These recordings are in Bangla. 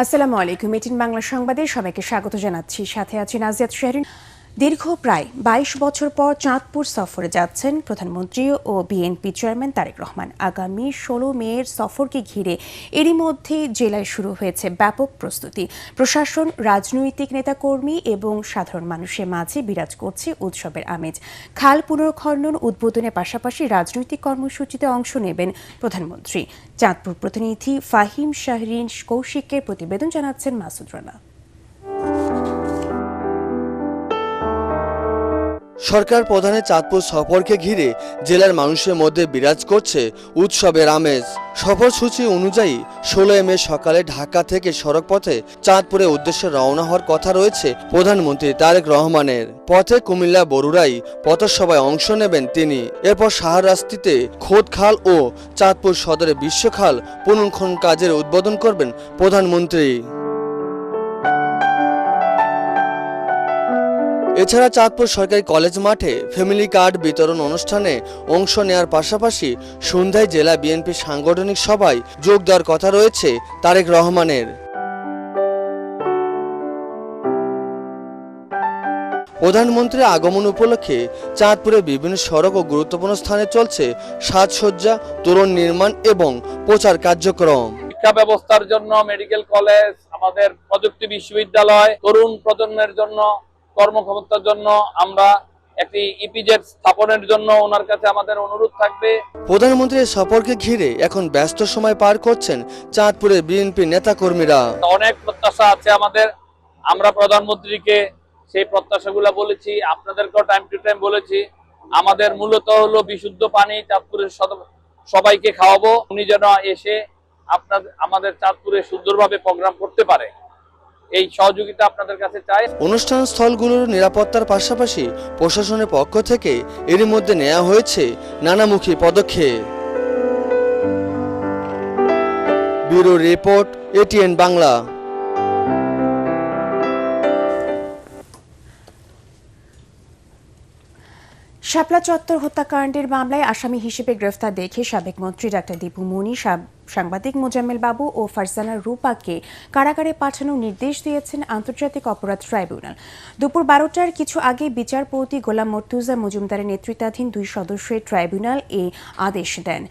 আসসালামু আলাইকুম। এটিএন বাংলা সংবাদে সবাইকে স্বাগত জানাচ্ছি। সাথে আছি নাজিয়াত শাহরিন। দীর্ঘ প্রায় ২২ বছর পর চাঁদপুর সফরে যাচ্ছেন প্রধানমন্ত্রী ও বিএনপি চেয়ারম্যান তারেক রহমান। আগামী ১৬ মের সফরকে ঘিরে এরই মধ্যে জেলায় শুরু হয়েছে ব্যাপক প্রস্তুতি। প্রশাসন, রাজনৈতিক নেতাকর্মী এবং সাধারণ মানুষের মাঝে বিরাজ করছে উৎসবের আমেজ। খাল পুনর্খনন উদ্বোধনের পাশাপাশি রাজনৈতিক কর্মসূচিতে অংশ নেবেন প্রধানমন্ত্রী। চাঁদপুর প্রতিনিধি ফাহিম শাহরিন কৌশিকের প্রতিবেদন জানাচ্ছেন মাসুদ রানা। সরকার প্রধানের চাঁদপুর সফরকে ঘিরে জেলার মানুষের মধ্যে বিরাজ করছে উৎসবের আমেজ। সফরসূচি অনুযায়ী ১৬ মে সকালে ঢাকা থেকে সড়কপথে চাঁদপুরের উদ্দেশ্যে রওনা হওয়ার কথা রয়েছে প্রধানমন্ত্রী তারেক রহমানের। পথে কুমিল্লা বরুড়াই পথসভায় অংশ নেবেন তিনি। এরপর শাহরাস্তিতে খোদখাল ও চাঁদপুর সদরে বিশ্বখাল পুনর্খনন কাজের উদ্বোধন করবেন প্রধানমন্ত্রী। এছাড়া চাঁদপুর সরকারি কলেজ মাঠে ফ্যামিলি কার্ড বিতরণ অনুষ্ঠানে অংশ নেওয়ার পাশাপাশি সন্ধ্যায় জেলা বিএনপি সাংগঠনিক সভায় যোগ দেওয়ার কথা রয়েছে তারেক রহমানের। প্রধানমন্ত্রীর আগমন উপলক্ষে চাঁদপুরে বিভিন্ন সড়ক ও গুরুত্বপূর্ণ স্থানে চলছে সাজসজ্জা, তোরণ নির্মাণ এবং প্রচার কার্যক্রম। শিক্ষা ব্যবস্থার জন্য মেডিকেল কলেজ, আমাদের প্রযুক্তি বিশ্ববিদ্যালয়, তরুণ প্রজন্মের জন্য কর্মক্ষমতার জন্য আমরা একটি ইপিজেড স্থাপনের জন্য ওনার কাছে আমাদের অনুরোধ থাকবে। প্রধানমন্ত্রীর সফরকে ঘিরে এখন ব্যস্ত সময় পার করছেন চাঁদপুরের বিএনপি নেতাকর্মীরা। অনেক প্রত্যাশা আছে আমাদের। আমরা প্রধানমন্ত্রীকে সেই প্রত্যাশাগুলো বলেছি, আপনাদেরকেও টাইম টু টাইম বলেছি। আমাদের মূলত হলো বিশুদ্ধ পানি চাঁদপুরের সবাইকে খাওয়াবো। উনি যেন এসে আমাদের চাঁদপুরে সুন্দরভাবে প্রোগ্রাম করতে পারে, এই সহযোগিতা আপনাদের কাছে চাই। অনুষ্ঠান স্থলগুলোর নিরাপত্তার পাশাপাশি প্রশাসনের পক্ষ থেকে এরই মধ্যে নেওয়া হয়েছে নানামুখী পদক্ষেপ। Bureau report, ATN Bangla. Shapla Chattar হত্যাকাণ্ডের মামলায় আসামি হিসেবে গ্রেফতার দেখে সাবেক মন্ত্রী ডাক্তার দীপু মনি, সাংবাদিক মোজাম্মেল বাবু ও ফারজানা রূপাকে কারাগারে পাঠানোর নির্দেশ দিয়েছেন আন্তর্জাতিক অপরাধ ট্রাইব্যুনাল। দুপুর ১২টার কিছু আগে বিচারপতি গোলাম মর্তুজা মজুমদারের নেতৃত্বাধীন ২ সদস্যের ট্রাইব্যুনাল এই আদেশ দেন।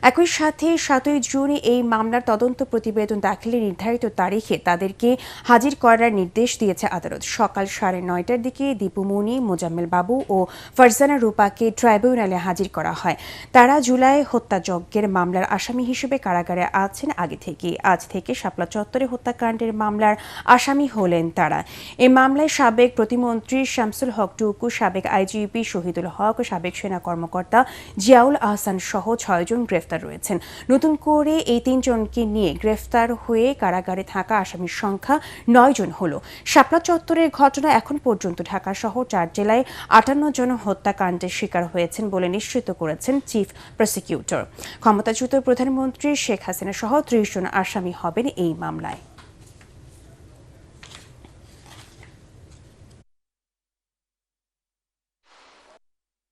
একই সাথে ৭ই জুন এই মামলার তদন্ত প্রতিবেদন দাখিলের নির্ধারিত তারিখে তাদেরকে হাজির করার নির্দেশ দিয়েছে আদালত। সকাল ৯:৩০টার দিকে দীপু মনি, মোজাম্মেল বাবু ও ফারজানা রূপাকে ট্রাইব্যুনালে হাজির করা হয়। তারা জুলাই হত্যাযজ্ঞের মামলার আসামি হিসেবে কারাগারে আছেন আগে থেকে। আজ থেকে শাপলা চত্বরে হত্যাকাণ্ডের মামলার আসামি হলেন তারা। এই মামলায় সাবেক প্রতিমন্ত্রী শামসুল হক টুকু, সাবেক আইজিপি শহীদুল হক, সাবেক সেনা কর্মকর্তা জিয়াউল আহসান সহ ৬ জন গ্রেফতার রয়েছেন। নতুন করে এই ৩ জনকে নিয়ে গ্রেফতার হয়ে কারাগারে থাকা আসামির সংখ্যা ৯ জন হল। শাপলা চত্বরের ঘটনা এখন পর্যন্ত ঢাকা সহ ৪ জেলায় ৫৮ জন হত্যাকাণ্ডের শিকার হয়েছেন বলে নিশ্চিত করেছেন চিফ প্রসিকিউটর। ক্ষমতাচ্যুত প্রধানমন্ত্রী শেখ হাসিনা সহ ৩০ জন আসামি হবেন এই মামলায়।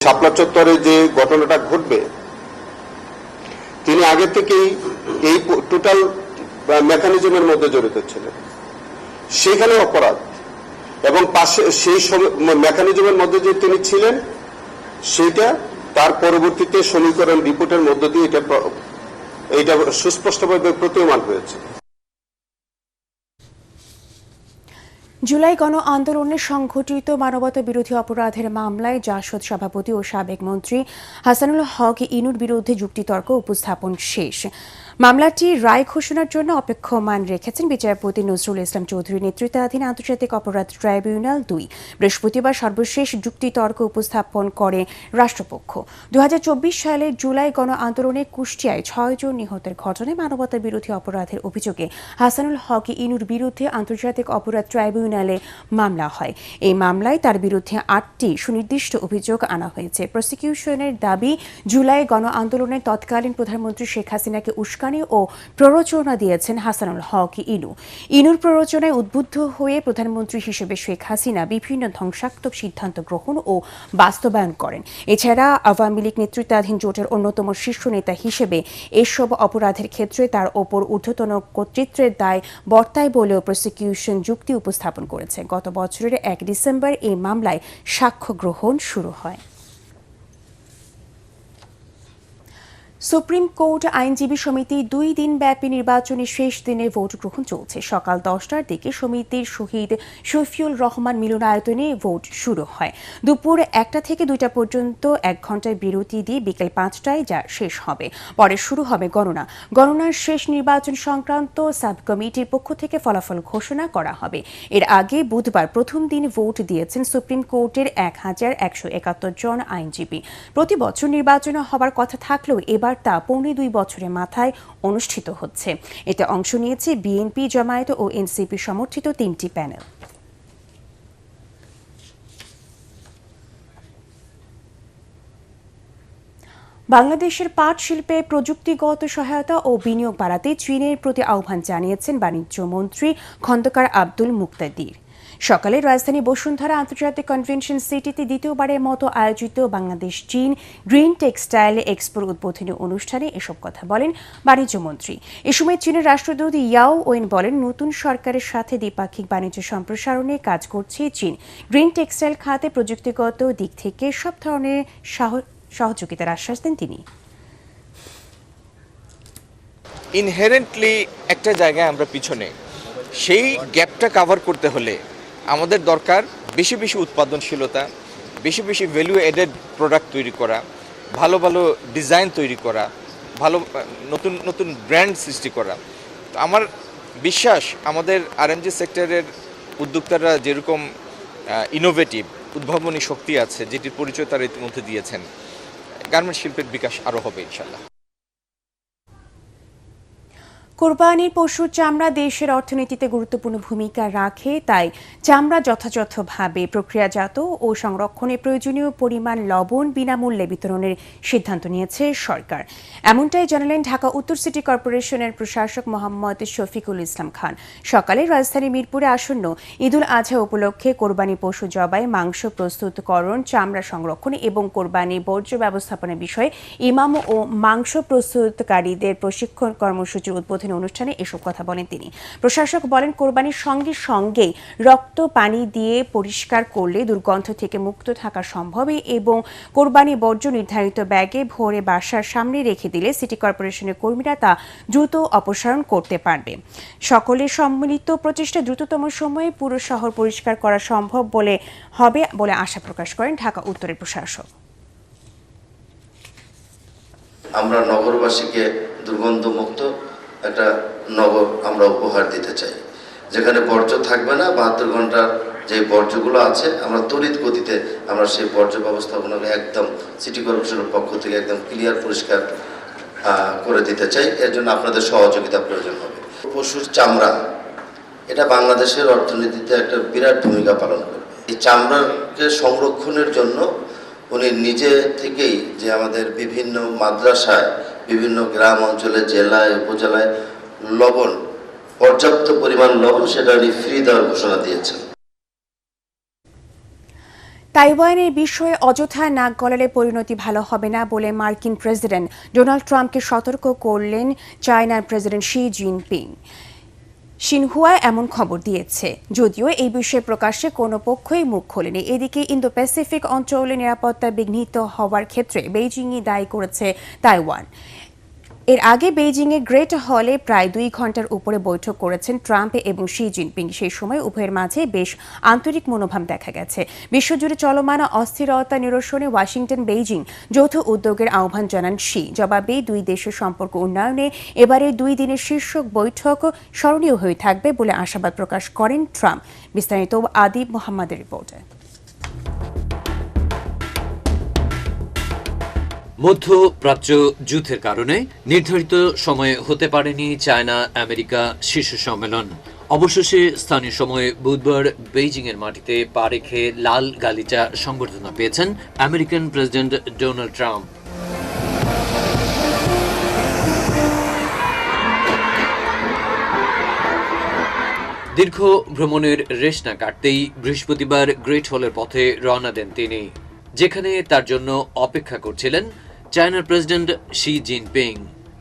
শাপলা চত্বরে যে ঘটনাটা ঘটবে, তিনি আগে থেকেই এই টোটাল মেকানিজমের মধ্যে জড়িত ছিলেন। সেখানে অপরাধ এবং পাশে সেই মেকানিজমের মধ্যে যে তিনি ছিলেন, সেটা তার পরবর্তীতে সমীকরণ রিপোর্টের মধ্য দিয়ে এটা সুস্পষ্টভাবে প্রতীয়মান হয়েছে। জুলাই গণ আন্দোলনে সংঘটিত মানবতা বিরোধী অপরাধের মামলায় জাসদ সভাপতি ও সাবেক মন্ত্রী হাসানুল হক ইনুর বিরুদ্ধে যুক্তিতর্ক উপস্থাপন শেষ। মামলাটি রায় ঘোষণার জন্য অপেক্ষমান রেখেছেন বিচারপতি নজরুল ইসলাম চৌধুরী নেতৃত্বাধীন আন্তর্জাতিক অপরাধ ট্রাইব্যুনাল ২। বৃহস্পতিবার সর্বশেষ যুক্তিতর্ক উপস্থাপন করে রাষ্ট্রপক্ষ। ২০২৪ সালের জুলাই গণ আন্দোলনে কুষ্টিয়ায় ৬ জন নিহতের ঘটনায় মানবতা বিরোধী অপরাধের অভিযোগে হাসানুল হক ইনুর বিরুদ্ধে আন্তর্জাতিক অপরাধ ট্রাইব্যুনালে মামলা হয়। এই মামলায় তার বিরুদ্ধে ৮টি সুনির্দিষ্ট অভিযোগ আনা হয়েছে। প্রসিকিউশনের দাবি, জুলাই গণ আন্দোলনে তৎকালীন প্রধানমন্ত্রী শেখ হাসিনাকে উস্কানি উস্কানি ও প্ররোচনা দিয়েছেন হাসানুল হক ইনু। ইনুর প্ররোচনায় উদ্বুদ্ধ হয়ে প্রধানমন্ত্রী হিসেবে শেখ হাসিনা বিভিন্ন ধ্বংসাত্মক সিদ্ধান্ত গ্রহণ ও বাস্তবায়ন করেন। এছাড়া আওয়ামী লীগ নেতৃত্বাধীন জোটের অন্যতম শীর্ষ নেতা হিসেবে এসব অপরাধের ক্ষেত্রে তার ওপর ঊর্ধ্বতন কর্তৃত্বের দায় বর্তায় বলেও প্রসিকিউশন যুক্তি উপস্থাপন করেছে। গত বছরের 1 ডিসেম্বর এই মামলায় সাক্ষ্য গ্রহণ শুরু হয়। সুপ্রিম কোর্ট আইনজীবী সমিতি 2 দিনব্যাপী নির্বাচনের শেষ দিনে ভোট গ্রহণ চলছে। সকাল 10টার দিকে সমিতির শহীদ শফিউল রহমান মিলনায়তনে ভোট শুরু হয়। দুপুর 1টা থেকে 2টা পর্যন্ত 1 ঘন্টার বিরতি দিয়ে বিকেল 5টায় যা শেষ হবে। পরে শুরু হবে গণনা। গণনার শেষ নির্বাচন সংক্রান্ত সাব কমিটির পক্ষ থেকে ফলাফল ঘোষণা করা হবে। এর আগে বুধবার প্রথম দিন ভোট দিয়েছেন সুপ্রিম কোর্টের 1171 জন আইনজীবী। প্রতি বছর নির্বাচন হবার কথা থাকলেও এবার তা 2.25 বছরের মাথায় অনুষ্ঠিত হচ্ছে। এতে অংশ নিয়েছে বিএনপি, জামায়াত ও এনসিপি সমর্থিত 3টি প্যানেল। বাংলাদেশের পাট শিল্পে প্রযুক্তিগত সহায়তা ও বিনিয়োগ বাড়াতে চীনের প্রতি আহ্বান জানিয়েছেন বাণিজ্য মন্ত্রী খন্দকার আব্দুল মুক্তাদির। সকালে রাজধানী বসুন্ধরা আন্তর্জাতিক কনভেনশন সিটিতে দ্বিতীয়বারের মতো আয়োজিত বাংলাদেশ চীন গ্রিন টেক্সটাইল এক্সপোর উদ্বোধনী অনুষ্ঠানে এসব কথা বলেন বাণিজ্য মন্ত্রী। এ সময় চীনের রাষ্ট্রদূত ইয়াও ওয়েন বলেন, নতুন সরকারের সাথে দ্বিপাক্ষিক বাণিজ্য সম্প্রসারণে কাজ করছে চীন। গ্রিন টেক্সটাইল খাতে প্রযুক্তিগত দিক থেকে সব ধরনের সহযোগিতার আশ্বাস দেন তিনি। ইনহেরেন্টলি একটা জায়গায় আমরা পিছনে, সেই গ্যাপটা কভার করতে হলে আমাদের দরকার বেশি বেশি উৎপাদনশীলতা, বেশি বেশি ভ্যালু এডেড প্রোডাক্ট তৈরি করা, ভালো ভালো ডিজাইন তৈরি করা, ভালো নতুন নতুন ব্র্যান্ড সৃষ্টি করা। তো আমার বিশ্বাস আমাদের আরএমজি সেক্টরের উদ্যোক্তারা যেরকম ইনোভেটিভ উদ্ভাবনী শক্তি আছে, যেটির পরিচয় তারা ইতিমধ্যে দিয়েছেন, গার্মেন্ট শিল্পের বিকাশ আরও হবে ইনশাল্লাহ। কোরবানির পশুর চামড়া দেশের অর্থনীতিতে গুরুত্বপূর্ণ ভূমিকা রাখে, তাই চামড়া যথাযথভাবে প্রক্রিয়াজাত ও সংরক্ষণে প্রয়োজনীয় পরিমাণ লবণ বিনামূল্যে বিতরণের সিদ্ধান্ত নিয়েছে সরকার। এমনটাই জানালেন ঢাকা উত্তর সিটি কর্পোরেশনের প্রশাসক মোহাম্মদ শফিকুল ইসলাম খান। সকালে রাজধানী মিরপুরে আসন্ন ঈদুল আজহা উপলক্ষে কোরবানি পশু জবাই, মাংস প্রস্তুতকরণ, চামড়া সংরক্ষণ এবং কোরবানি বর্জ্য ব্যবস্থাপনার বিষয়ে ইমাম ও মাংস প্রস্তুতকারীদের প্রশিক্ষণ কর্মসূচির উদ্বোধন অনুষ্ঠানে এসব কথা বলেন তিনি। প্রশাসক বলেন, কোরবানির সঙ্গে সঙ্গে রক্ত পানি দিয়ে পরিষ্কার করলে দুর্গন্ধ থেকে মুক্ত থাকা সম্ভব এবং কোরবানি বর্জ্য নির্ধারিত ব্যাগে ভরে বাসার সামনে রেখে দিলে সিটি কর্পোরেশনের কর্মীরা তা দ্রুত অপসারণ করতে পারবে। সকলের সম্মিলিত প্রচেষ্টা দ্রুততম সময়ে পুরো শহর পরিষ্কার করা সম্ভব হবে বলে আশা প্রকাশ করেন ঢাকা উত্তরের প্রশাসক। আমরা নগরবাসীকে দুর্গন্ধমুক্ত একটা নগর আমরা উপহার দিতে চাই, যেখানে বর্জ্য থাকবে না। 72 ঘন্টার যে বর্জ্যগুলো আছে আমরা তড়িৎ গতিতে আমরা সেই বর্জ্য ব্যবস্থাপনাকে একদম সিটি কর্পোরেশনের পক্ষ থেকে একদম ক্লিয়ার পরিষ্কার করে দিতে চাই। এর জন্য আপনাদের সহযোগিতা প্রয়োজন হবে। পশুর চামড়া এটা বাংলাদেশের অর্থনীতিতে একটা বিরাট ভূমিকা পালন করবে। এই চামড়াকে সংরক্ষণের জন্য উনি নিজে থেকেই যে আমাদের বিভিন্ন মাদ্রাসায়, বিভিন্ন গ্রাম অঞ্চলে, জেলায়, উপজেলায় লবণ, পর্যাপ্ত পরিমাণ লবণ সেটা উনি ফ্রি দেওয়ার ঘোষণা দিয়েছেন। তাইওয়ানের বিষয়ে অযথা নাক গলালে পরিণতি ভালো হবে না বলে মার্কিন প্রেসিডেন্ট ডোনাল্ড ট্রাম্পকে সতর্ক করলেন চায়নার প্রেসিডেন্ট শি জিনপিং। সিনহুয়া এমন খবর দিয়েছে, যদিও এই বিষয়ে প্রকাশ্যে কোনো পক্ষই মুখ খোলেনি। এদিকে ইন্দো প্যাসিফিক অঞ্চলে নিরাপত্তা বিঘ্নিত হওয়ার ক্ষেত্রে বেইজিংই দায়ী করেছে তাইওয়ান। এর আগে বেইজিংয়ের গ্রেট হলে প্রায় 2 ঘন্টার উপরে বৈঠক করেছেন ট্রাম্প এবং শি জিনপিং। সেই সময় উভয়ের মাঝে বেশ আন্তরিক মনোভাব দেখা গেছে। বিশ্বজুড়ে চলমান অস্থিরতা নিরসনে ওয়াশিংটন বেইজিং যৌথ উদ্যোগের আহ্বান জানান শি। জবাবে 2 দেশের সম্পর্ক উন্নয়নে এবারে 2 দিনের শীর্ষ বৈঠক স্মরণীয় হয়ে থাকবে বলে আশাবাদ প্রকাশ করেন ট্রাম্প। বিস্তারিত আদিব মোহাম্মদের রিপোর্টে। মধ্যপ্রাচ্য যুদ্ধের কারণে নির্ধারিত সময়ে হতে পারেনি চায়না আমেরিকা শীর্ষ সম্মেলন। অবশেষে স্থানীয় সময়ে বুধবার বেইজিংয়ের মাটিতে পা রেখে লাল গালিচা সংবর্ধনা পেয়েছেন আমেরিকান প্রেসিডেন্ট ডোনাল্ড ট্রাম্প। দীর্ঘ ভ্রমণের রেশ না কাটতেই বৃহস্পতিবার গ্রেট হলের পথে রওনা দেন তিনি, যেখানে তার জন্য অপেক্ষা করছিলেন চায়নার প্রেসিডেন্ট শি জিনপিং।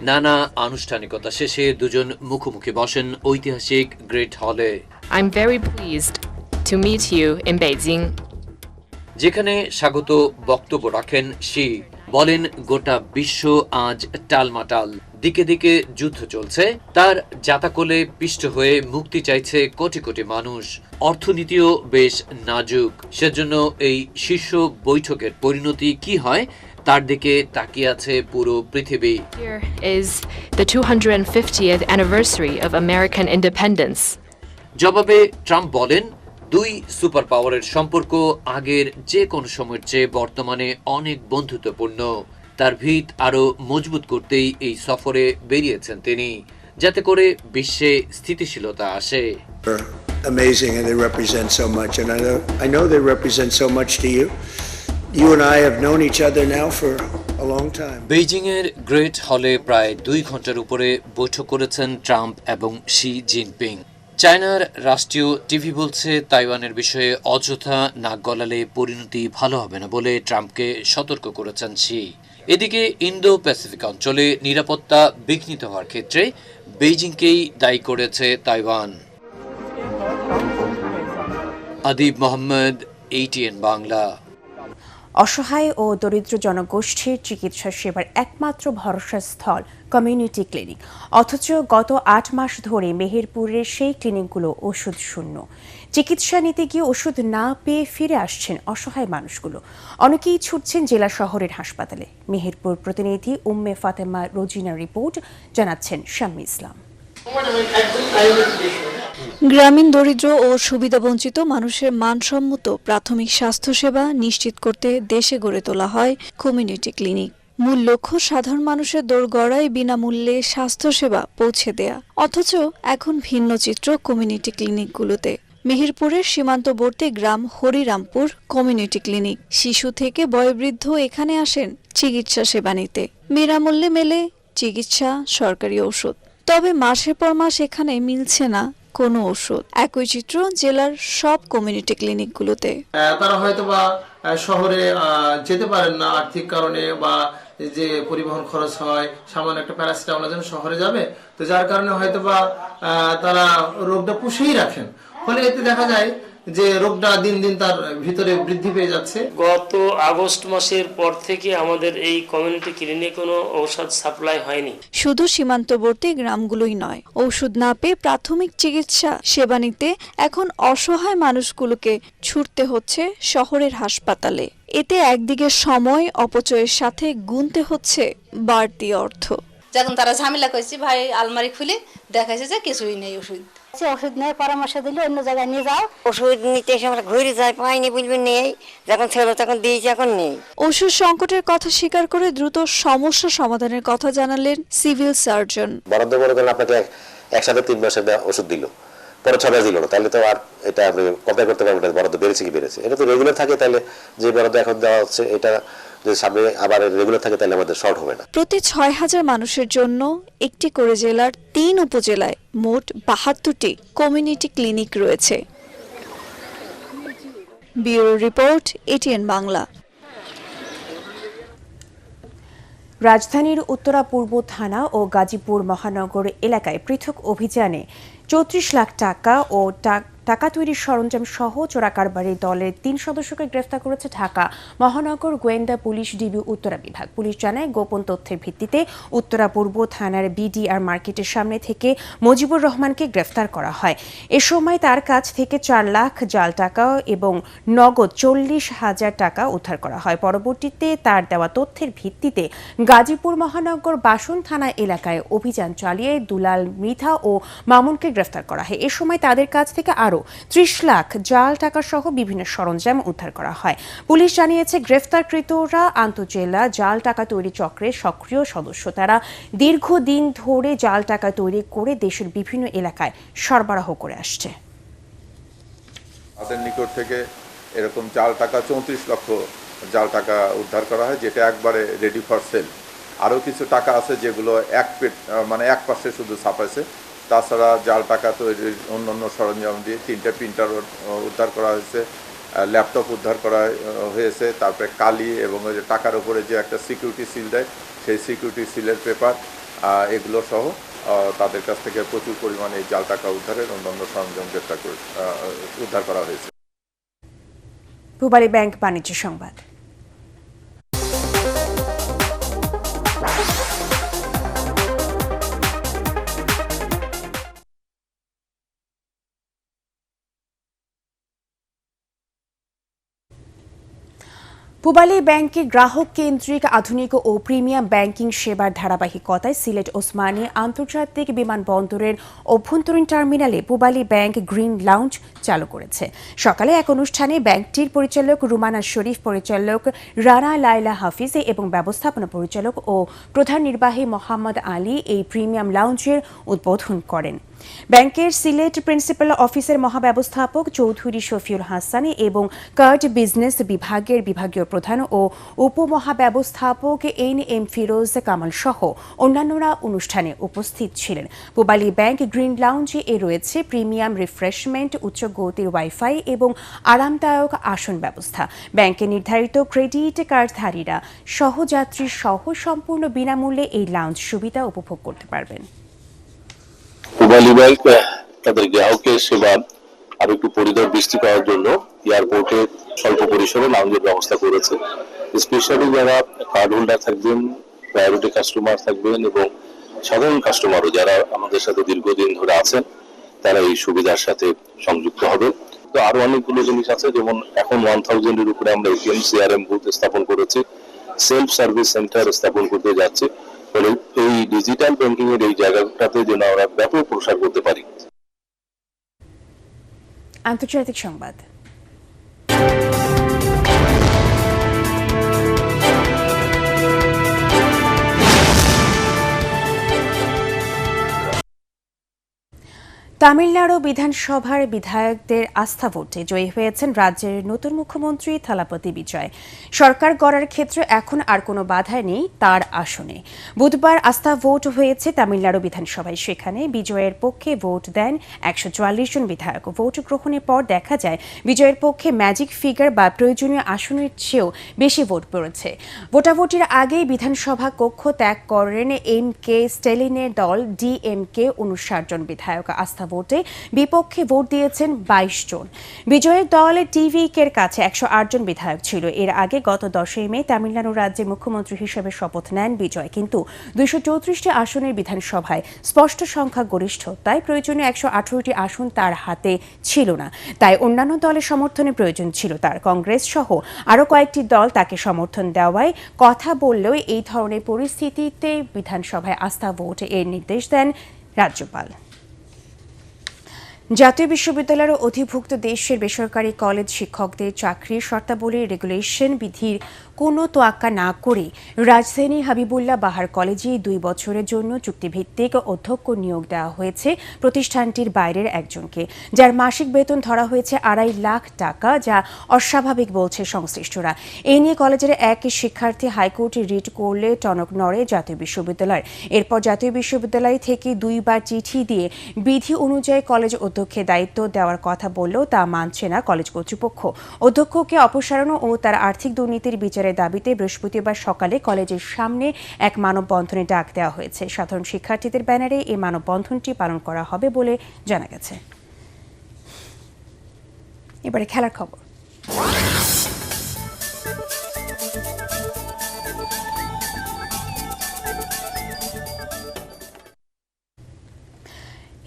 নানা আনুষ্ঠানিকতা শেষে দুজন মুখোমুখি বসেন ঐতিহাসিক গ্রেট হলে। I'm very pleased to meet you in Beijing. যেখানে স্বাগত বক্তব্য রাখেন শি, বলেন গোটা বিশ্ব আজ টালমাটাল, দিকে দিকে যুদ্ধ চলছে, তার জাতাকলে পিষ্ট হয়ে মুক্তি চাইছে কোটি কোটি মানুষ, অর্থনীতিও বেশ নাজুক। সেজন্য এই শীর্ষ বৈঠকের পরিণতি কি হয় তার দিকে তাকিয়ে আছে পুরো পৃথিবী। Here is the 250th anniversary of American independence. জবাবে ট্রাম্প বলেন, দুই সুপার পাওয়ারের সম্পর্ক আগের যে কোনো সময়ের চেয়ে বর্তমানে অনেক বন্ধুত্বপূর্ণ। তার ভিত আরো মজবুত করতেই এই সফরে বেরিয়েছেন তিনি, যাতে করে বিশ্বে স্থিতিশীলতা আসে। Amazing, and they represent so much, and I know they represent so much to you. You and I have known each other now for a long time. Beijing এর গ্রেট হলে প্রায় 2 ঘন্টার উপরে বৈঠক করেছেন ট্রাম্প এবং শি জিনপিং। চায়নার রাষ্ট্রীয় টিভি বলছে, তাইওয়ানের বিষয়ে অযথা নাক গলালে পরিণতি ভালো হবে না বলে ট্রাম্পকে সতর্ক করেছেন শি। এদিকে ইন্দো প্যাসিফিক অঞ্চলে নিরাপত্তা বিঘ্নিত হওয়ার ক্ষেত্রে বেইজিংকেই দায়ী করেছে তাইওয়ান। আদিব মোহাম্মদ, ATN বাংলা। অসহায় ও দরিদ্র জনগোষ্ঠীর চিকিৎসা সেবার একমাত্র ভরসার স্থল কমিউনিটি ক্লিনিক, অথচ গত 8 মাস ধরে মেহেরপুরের সেই ক্লিনিকগুলো ওষুধ শূন্য। চিকিৎসা নিতে গিয়ে ওষুধ না পেয়ে ফিরে আসছেন অসহায় মানুষগুলো, অনেকেই ছুটছেন জেলা শহরের হাসপাতালে। মেহেরপুর প্রতিনিধি উম্মে ফাতেমা রোজিনার রিপোর্ট, জানাচ্ছেন শাম্মী ইসলাম। গ্রামীণ দরিদ্র ও সুবিধাবঞ্চিত মানুষের মানসম্মত প্রাথমিক স্বাস্থ্যসেবা নিশ্চিত করতে দেশে গড়ে তোলা হয় কমিউনিটি ক্লিনিক। মূল লক্ষ্য সাধারণ মানুষের দোরগড়ায় বিনামূল্যে স্বাস্থ্যসেবা পৌঁছে দেয়া, অথচ এখন ভিন্ন চিত্র কমিউনিটি ক্লিনিকগুলোতে। মেহেরপুরের সীমান্তবর্তী গ্রাম হরিরামপুর কমিউনিটি ক্লিনিক। শিশু থেকে বয়োবৃদ্ধ এখানে আসেন চিকিৎসা সেবা নিতে। বিনামূল্যে মেলে চিকিৎসা, সরকারি ঔষধ। তবে মাসের পর মাস এখানে মিলছে না কোনো ওষুধ। একই চিত্র জেলার সব কমিউনিটি ক্লিনিকগুলোতে। তারা হয়তো বা শহরে যেতে পারেন না আর্থিক কারণে, বা যে পরিবহন খরচ হয়, সামান্য একটা প্যারাসিটামলের জন্য শহরে যাবে, তো যার কারণে হয়তো বা তারা রোগটা পুষেই রাখেন। ফলে এতে দেখা যায় যে রোগটা দিন দিন তার ভিতরে বৃদ্ধি পেয়ে যাচ্ছে। গত আগস্ট মাসের পর থেকে আমাদের এই কমিউনিটি ক্লিনিকে কোনো ঔষধ সাপ্লাই হয়নি। শুধু সীমান্তবর্তী গ্রামগুলোই নয়, ঔষধ না পেয়ে প্রাথমিক চিকিৎসা সেবা নিতে এখন অসহায় মানুষগুলোকে ছুটতে হচ্ছে শহরের হাসপাতালে। এতে একদিকে সময় অপচয়ের সাথে গুনতে হচ্ছে বাড়তি অর্থ। যখন তারা ঝামেলা করছে, ভাই আলমারি খুলে দেখাচ্ছে যে কিছুই নেই ওষুধ। ওষুধ নেই, পরামর্শ দিলে অন্য জায়গায় নিয়ে যাও। ওষুধ নিতে এসে আমরা ঘুরে যাই, পাইনি বলবে নেই, যখন ছিল তখন দিয়েছি, এখন নেই। ওষুধ সংকটের কথা স্বীকার করে দ্রুত সমস্যা সমাধানের কথা জানালেন সিভিল সার্জন। বরাদ্দ করে দিলেন আপনাকে একসাথে 3 মাসের ওষুধ দিল, পরে 6 মাস দিল না, তাহলে তো আর এটা আপনি কম্পেয়ার করতে পারবেন না বরাদ্দ বেড়েছে কি বেড়েছে। এটা তো রেগুলার থাকে, তাহলে যে বরাদ্দ এখন দেওয়া হচ্ছে এটা যদি সামনে আবার রেগুলার থাকে তাহলে আমাদের শর্ট হবে না। প্রতি 6000 মানুষের জন্য একটি করে জেলার 3 উপজেলায় মোট 72টি কমিউনিটি ক্লিনিক রয়েছে। Bureau report, ATN Bangla. রাজধানীর উত্তরা পূর্ব থানা ও গাজীপুর মহানগর এলাকায় পৃথক অভিযানে 34 লাখ টাকা ও টাকা তৈরির সরঞ্জাম সহ চোরা কারবারি দলের 3 সদস্যকে গ্রেফতার করেছে ঢাকা মহানগর গোয়েন্দা পুলিশ ডিবি উত্তরা বিভাগ। পুলিশ জানায়, গোপন তথ্যের ভিত্তিতে উত্তরা পূর্ব থানার BDR মার্কেটের সামনে থেকে মুজিবুর রহমানকে গ্রেফতার করা হয়। এ সময় তার কাছ থেকে 4 লাখ জাল টাকা এবং নগদ 40,000 টাকা উদ্ধার করা হয়। পরবর্তীতে তার দেওয়া তথ্যের ভিত্তিতে গাজীপুর মহানগর বাসন থানা এলাকায় অভিযান চালিয়ে দুলাল, মৃধা ও মামুনকে গ্রেফতার করা হয়। এ সময় তাদের কাছ থেকে আরও 30 লাখ জাল টাকা সহ বিভিন্ন সরঞ্জাম উদ্ধার করা হয়। পুলিশ জানিয়েছে, গ্রেফতারকৃতরা আন্তঃজেলা জাল টাকা তৈরি চক্রের সক্রিয় সদস্য। তারা দীর্ঘদিন ধরে জাল টাকা তৈরি করে দেশের বিভিন্ন এলাকায় সরবরাহ করে আসছে। তাদের নিকট থেকে এরকম জাল টাকা 34 লক্ষ জাল টাকা উদ্ধার করা হয়, যেটা একবারে রেডি ফর সেল। আরও কিছু টাকা আছে যেগুলো এক পাশে শুধু ছাপাইছে, তাছাড়া জাল টাকা তৈরির অন্যান্য সরঞ্জাম দিয়ে 3টে প্রিন্টার উদ্ধার করা হয়েছে, ল্যাপটপ উদ্ধার করা হয়েছে, তারপরে কালি এবং ওই যে টাকার উপরে যে একটা সিকিউরিটি সিল দেয় সেই সিকিউরিটি সিলের পেপার, এগুলো সহ তাদের কাছ থেকে প্রচুর পরিমাণে এই জাল টাকা উদ্ধারের অন্যান্য সরঞ্জাম উদ্ধার করা হয়েছে। পূবালী ব্যাংক বাণিজ্য সংবাদ। পূবালী ব্যাংকে গ্রাহক কেন্দ্রিক আধুনিক ও প্রিমিয়াম ব্যাংকিং সেবার ধারাবাহিকতায় সিলেট ওসমানী আন্তর্জাতিক বিমানবন্দরের অভ্যন্তরীণ টার্মিনালে পূবালী ব্যাংক গ্রিন লাউঞ্জ চালু করেছে। সকালে এক অনুষ্ঠানে ব্যাংকটির পরিচালক রুমানা শরীফ, পরিচালক রানা লায়লা হাফিজ এবং ব্যবস্থাপনা পরিচালক ও প্রধান নির্বাহী মোহাম্মদ আলী এই প্রিমিয়াম লাউঞ্জের উদ্বোধন করেন। ব্যাংকের সিলেট প্রিন্সিপাল অফিসের মহাব্যবস্থাপক চৌধুরী শফিউল হাসান এবং কার্ড বিজনেস বিভাগের বিভাগীয় প্রধান ও উপমহাব্যবস্থাপক এম ফিরোজ কামাল সহ অন্যান্যরা অনুষ্ঠানে উপস্থিত ছিলেন। পূবালী ব্যাংক গ্রিন লাউঞ্জে রয়েছে প্রিমিয়াম রিফ্রেশমেন্ট, উচ্চ গতির ওয়াইফাই এবং আরামদায়ক আসন ব্যবস্থা। ব্যাংকে নির্ধারিত ক্রেডিট কার্ডধারীরা সহযাত্রী সহ সম্পূর্ণ বিনামূল্যে এই লাউঞ্জ সুবিধা উপভোগ করতে পারবেন। পূবালী ব্যাংক তাদের গ্রাহকের সেবা আরো একটু পরিধর বৃদ্ধি করার জন্য এয়ারপোর্টে স্বল্প পরিসরে লাউঞ্জের ব্যবস্থা করেছে। স্পেশালি যারা কার্ড হোল্ডার থাকবেন, প্রায়োরিটি কাস্টমার থাকবেন এবং সাধারণ কাস্টমারও যারা আমাদের সাথে দীর্ঘদিন ধরে আছেন তারা এই সুবিধার সাথে সংযুক্ত হবে। তো আরো অনেকগুলো জিনিস আছে, যেমন এখন 1000-এর উপরে আমরা এটিএম সিআরএম বুথ স্থাপন করেছি, সেলফ সার্ভিস সেন্টার স্থাপন করতে যাচ্ছি। ফলে এই ডিজিটাল ব্যাংকিং এর এই জায়গাটাতে যেন আমরা ব্যাপক প্রসার করতে পারি। আন্তর্জাতিক সংবাদ। তামিলনাড়ু বিধানসভার বিধায়কদের আস্থা ভোটে জয়ী হয়েছেন রাজ্যের নতুন মুখ্যমন্ত্রী থালাপতি বিজয়। সরকার গড়ার ক্ষেত্রে এখন আর কোনো বাধা নেই তার আসনে। বুধবার আস্থা ভোট হয়েছে তামিলনাড়ু বিধানসভায়। সেখানে বিজয়ের পক্ষে ভোট দেন 144 জন বিধায়ক। ভোট গ্রহণের পর দেখা যায় বিজয়ের পক্ষে ম্যাজিক ফিগার বা প্রয়োজনীয় আসনের চেয়েও বেশি ভোট পড়েছে। ভোটাভুটির আগেই বিধানসভা কক্ষ ত্যাগ করেন এম.কে. স্ট্যালিনের দল ডিএমকে। 59 জন বিধায়ক আস্থা ভোটে বিপক্ষে ভোট দিয়েছেন 22 জন। বিজয়ের দল টিভিকের কাছে 108 জন বিধায়ক ছিল। এর আগে গত 10 মে তামিলনাড়ু রাজ্যের মুখ্যমন্ত্রী হিসেবে শপথ নেন বিজয়, কিন্তু 234টি আসনের বিধানসভায় স্পষ্ট সংখ্যা গরিষ্ঠতায় প্রয়োজনীয় 118টি আসন তার হাতে ছিল না। তাই অন্যান্য দলের সমর্থনের প্রয়োজন ছিল তার। কংগ্রেস সহ আরও কয়েকটি দল তাকে সমর্থন দেওয়ায় কথা বললেও এই ধরনের পরিস্থিতিতে বিধানসভায় আস্থা ভোট এর নির্দেশ দেন রাজ্যপাল। জাতীয় বিশ্ববিদ্যালয়ের অধিভুক্ত দেশের বেসরকারি কলেজ শিক্ষকদের চাকরির শর্তাবলী রেগুলেশন বিধির কোনো তোয়াক্কা না করে রাজধানী হাবিবুল্লাহ বাহার কলেজে 2 বছরের জন্য চুক্তিভিত্তিক অধ্যক্ষ নিয়োগ দেওয়া হয়েছে প্রতিষ্ঠানটির বাইরের একজনকে, যার মাসিক বেতন ধরা হয়েছে 2.5 লাখ টাকা, যা অস্বাভাবিক বলছে সংশ্লিষ্টরা। এই নিয়ে কলেজের এক শিক্ষার্থী হাইকোর্টে রিট করলে টনক নড়ে জাতীয় বিশ্ববিদ্যালয়। এরপর জাতীয় বিশ্ববিদ্যালয় থেকে 2 বার চিঠি দিয়ে বিধি অনুযায়ী কলেজ অধ্যক্ষের দায়িত্ব দেওয়ার কথা বললেও তা মানছে না কলেজ কর্তৃপক্ষ। অধ্যক্ষকে অপসারণ ও তার আর্থিক দুর্নীতির বিচারের দাবিতে বৃহস্পতিবার সকালে কলেজের সামনে এক মানববন্ধনে ডাক দেওয়া হয়েছে। সাধারণ শিক্ষার্থীদের ব্যানারে এই মানববন্ধনটি পালন করা হবে বলে জানা গেছে। এবারে খেলার খবর।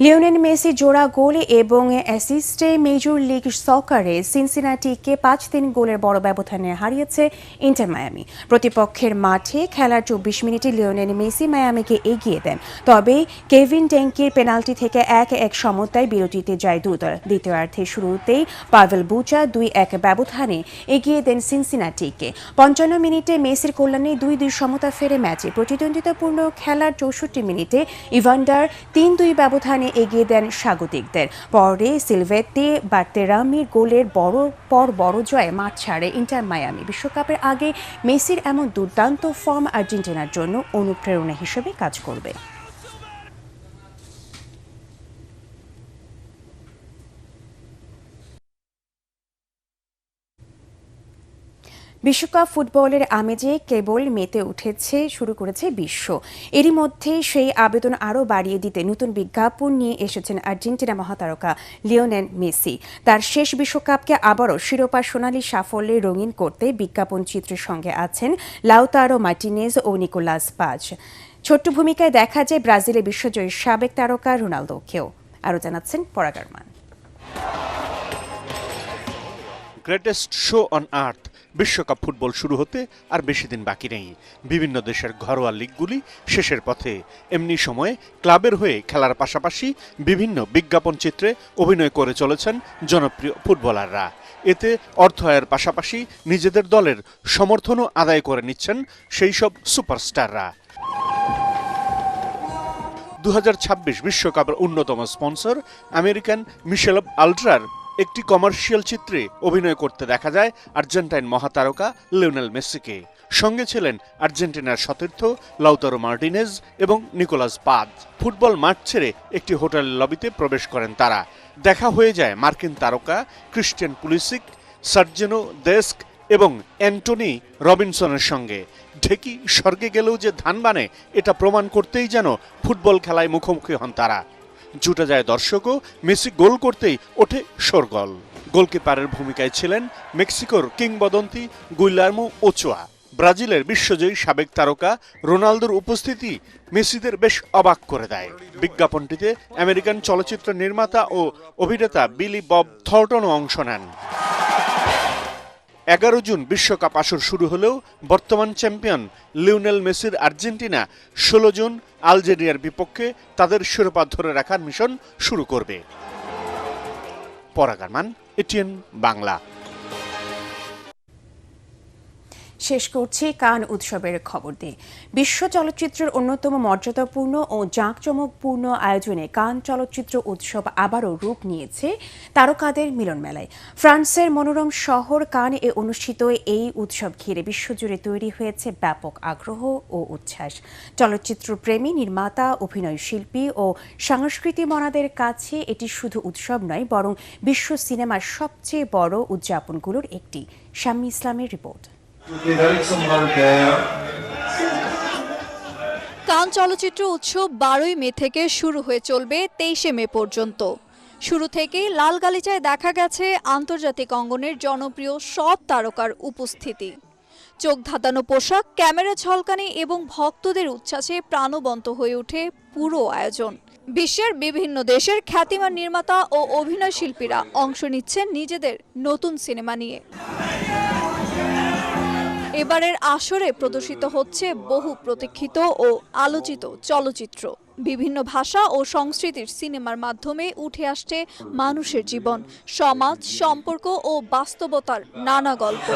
লিওনেল মেসি জোড়া গোল এবং অ্যাসিস্টে মেজর লিগ সকারে সিনসিনাটিকে 5-3 গোলের বড় ব্যবধানে হারিয়েছে ইন্টার মায়ামি। প্রতিপক্ষের মাঠে খেলার 24 মিনিটে লিওনেল মেসি মায়ামিকে এগিয়ে দেন, তবে কেভিন ডেঙ্কির পেনাল্টি থেকে 1-1 সমতায় বিরতিতে যায় দুই দল। দ্বিতীয়ার্ধের শুরুতেই পাভেল বুচা 2-1 ব্যবধানে এগিয়ে দেন সিনসিনাটিকে। 55 মিনিটে মেসির কল্যাণে 2-2 সমতা ফেরে ম্যাচে। প্রতিদ্বন্দ্বিতাপূর্ণ খেলার 64 মিনিটে ইভান্ডার 3-2 ব্যবধানে এগিয়ে দেন স্বাগতিকদের। পরে সিলভেতে বার্তেরামির গোলের বড় জয়ে মাঠ ছাড়ে ইন্টার মায়ামি। বিশ্বকাপের আগে মেসির এমন দুর্দান্ত ফর্ম আর্জেন্টিনার জন্য অনুপ্রেরণা হিসেবে কাজ করবে। বিশ্বকাপ ফুটবলের আমেজে কেবল মেতে শুরু করেছে বিশ্ব। এরই মধ্যে সেই আবেদন আরও বাড়িয়ে দিতে নতুন বিজ্ঞাপন নিয়ে এসেছেন আর্জেন্টিনা মহাতারকা লিওনেল মেসি। তার শেষ বিশ্বকাপকে আবারও শিরোপা সোনালী সাফল্যে রঙিন করতে বিজ্ঞাপন চিত্রের সঙ্গে আছেন লাউতারো মার্টিনেজ ও নিকোলাস পাজ। ছোট্ট ভূমিকায় দেখা যায় ব্রাজিলের বিশ্বজয়ী সাবেক তারকা রোনালদোকেও। আরও জানাচ্ছেন পরাগ Arman. Greatest show on earth বিশ্বকাপ ফুটবল শুরু হতে আর বেশি দিন বাকি নেই। বিভিন্ন দেশের ঘরোয়া লিগগুলি শেষের পথে। এমনি সময়ে ক্লাবের হয়ে খেলার পাশাপাশি বিভিন্ন বিজ্ঞাপন চিত্রে অভিনয় করে চলেছেন জনপ্রিয় ফুটবলাররা। এতে অর্থ আয়ের পাশাপাশি নিজেদের দলের সমর্থনও আদায় করে নিচ্ছেন সেই সব সুপারস্টাররা। 2026 বিশ্বকাপের অন্যতম স্পন্সর আমেরিকান মিশেলব আল্ট্রার একটি কমার্শিয়াল চিত্রে অভিনয় করতে দেখা যায় আর্জেন্টাইন মহাতারকা লিওনেল মেসিকে। সঙ্গে ছিলেন আর্জেন্টিনার সতীর্থ লাউতারো মার্টিনেজ এবং নিকোলাস পাজ। ফুটবল মাঠ ছেড়ে একটি হোটেলের লবিতে প্রবেশ করেন তারা। দেখা হয়ে যায় মার্কিন তারকা ক্রিস্টিয়ান পুলিসিক, সার্জেনো দেস্ক এবং অ্যান্টনি রবিনসনের সঙ্গে। ঢেকি স্বর্গে গেলেও যে ধান বানে এটা প্রমাণ করতেই যেন ফুটবল খেলায় মুখোমুখি হন তারা। জুটে যায় দর্শকও। মেসি গোল করতেই ওঠে শোরগোল। গোলকিপারের ভূমিকায় ছিলেন মেক্সিকোর কিংবদন্তি গুইলার্মো ওচোয়া। ব্রাজিলের বিশ্বজয়ী সাবেক তারকা রোনালদোর উপস্থিতি মেসিদের বেশ অবাক করে দেয়। বিজ্ঞাপনটিতে আমেরিকান চলচ্চিত্র নির্মাতা ও অভিনেতা বিলি বব থর্টনও অংশ নেন। 11 জুন বিশ্বকাপ আসর শুরু হলেও বর্তমান চ্যাম্পিয়ন লিওনেল মেসির আর্জেন্টিনা 16 জুন আলজেরিয়ার বিপক্ষে তাদের শিরোপা ধরে রাখার মিশন শুরু করবে। পরাগ আরমান, এটিএন বাংলা। শেষ করছি কান উৎসবের খবর দিয়ে। বিশ্ব চলচ্চিত্রের অন্যতম মর্যাদাপূর্ণ ও জাঁকজমকপূর্ণ আয়োজনে কান চলচ্চিত্র উৎসব আবারও রূপ নিয়েছে তারকাদের মিলন মেলায়। ফ্রান্সের মনোরম শহর কানে অনুষ্ঠিত এই উৎসব ঘিরে বিশ্বজুড়ে তৈরি হয়েছে ব্যাপক আগ্রহ ও উচ্ছ্বাস। চলচ্চিত্র প্রেমী, নির্মাতা, অভিনয় শিল্পী ও সংস্কৃতি মনাদের কাছে এটি শুধু উৎসব নয়, বরং বিশ্ব সিনেমার সবচেয়ে বড় উদযাপনগুলোর একটি। শাম্মী ইসলামের রিপোর্ট। কান চলচ্চিত্র উৎসব 12 মে থেকে শুরু হয়ে চলবে 23 মে পর্যন্ত। শুরু থেকেই লাল গালিচায় দেখা গেছে আন্তর্জাতিক অঙ্গনের জনপ্রিয় সব তারকার উপস্থিতি। চোখ ধাঁধানো পোশাক, ক্যামেরা ঝলকানি এবং ভক্তদের উচ্ছ্বাসে প্রাণবন্ত হয়ে ওঠে পুরো আয়োজন। বিশ্বের বিভিন্ন দেশের খ্যাতিমান নির্মাতা ও অভিনয় শিল্পীরা অংশ নিচ্ছেন নিজেদের নতুন সিনেমা নিয়ে। এবারের আসরে প্রদর্শিত হচ্ছে বহু প্রতীক্ষিত ও আলোচিত চলচ্চিত্র। বিভিন্ন ভাষা ও সংস্কৃতির সিনেমার মাধ্যমে উঠে আসছে মানুষের জীবন, সমাজ, সম্পর্ক ও বাস্তবতার নানা গল্প।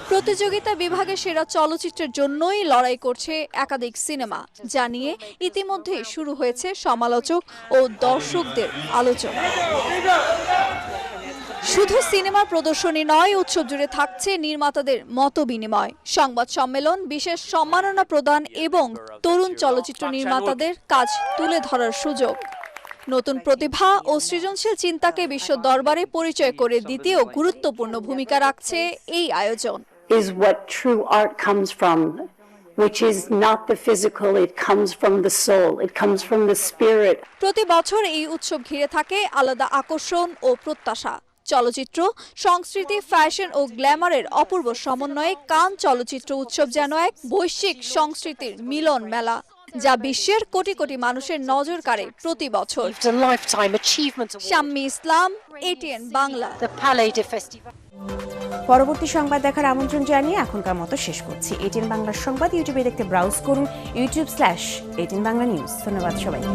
প্রতিযোগিতা বিভাগে সেরা চলচ্চিত্রের জন্যই লড়াই করছে একাধিক সিনেমা, যা নিয়ে ইতিমধ্যে শুরু হয়েছে সমালোচক ও দর্শকদের আলোচনা। শুধু সিনেমার প্রদর্শনী নয়, উৎসব জুড়ে থাকছে নির্মাতাদের মতবিনিময়, সংবাদ সম্মেলন, বিশেষ সম্মাননা প্রদান এবং তরুণ চলচ্চিত্র নির্মাতাদের কাজ তুলে ধরার সুযোগ। নতুন প্রতিভা ও সৃজনশীল চিন্তাকে বিশ্ব দরবারে পরিচয় করে দিতেও গুরুত্বপূর্ণ ভূমিকা রাখছে এই আয়োজন। Is what true art comes from, which is not the physical, it comes from the soul, it comes from the spirit. প্রতি বছর এই উৎসব ঘিরে থাকে আলাদা আকর্ষণ ও প্রত্যাশা। চলচ্চিত্র, সংস্কৃতি, ফ্যাশন ও গ্ল্যামারের অপূর্ব সমন্বয়ে কান চলচ্চিত্র উৎসব যেন এক বৈশ্বিক সংস্কৃতির মিলন মেলা, যা বিশ্বের কোটি কোটি মানুষের নজর কাড়ে প্রতি বছর। শাম্মী ইসলাম, এটিএন বাংলা। পরবর্তী সংবাদ দেখার আমন্ত্রণ জানিয়ে এখনকার মতো শেষ করছি। এটিএন বাংলার সংবাদ ইউটিউবে দেখতে ব্রাউজ করুন youtube/এটিএন বাংলা নিউজ। ধন্যবাদ সবাইকে।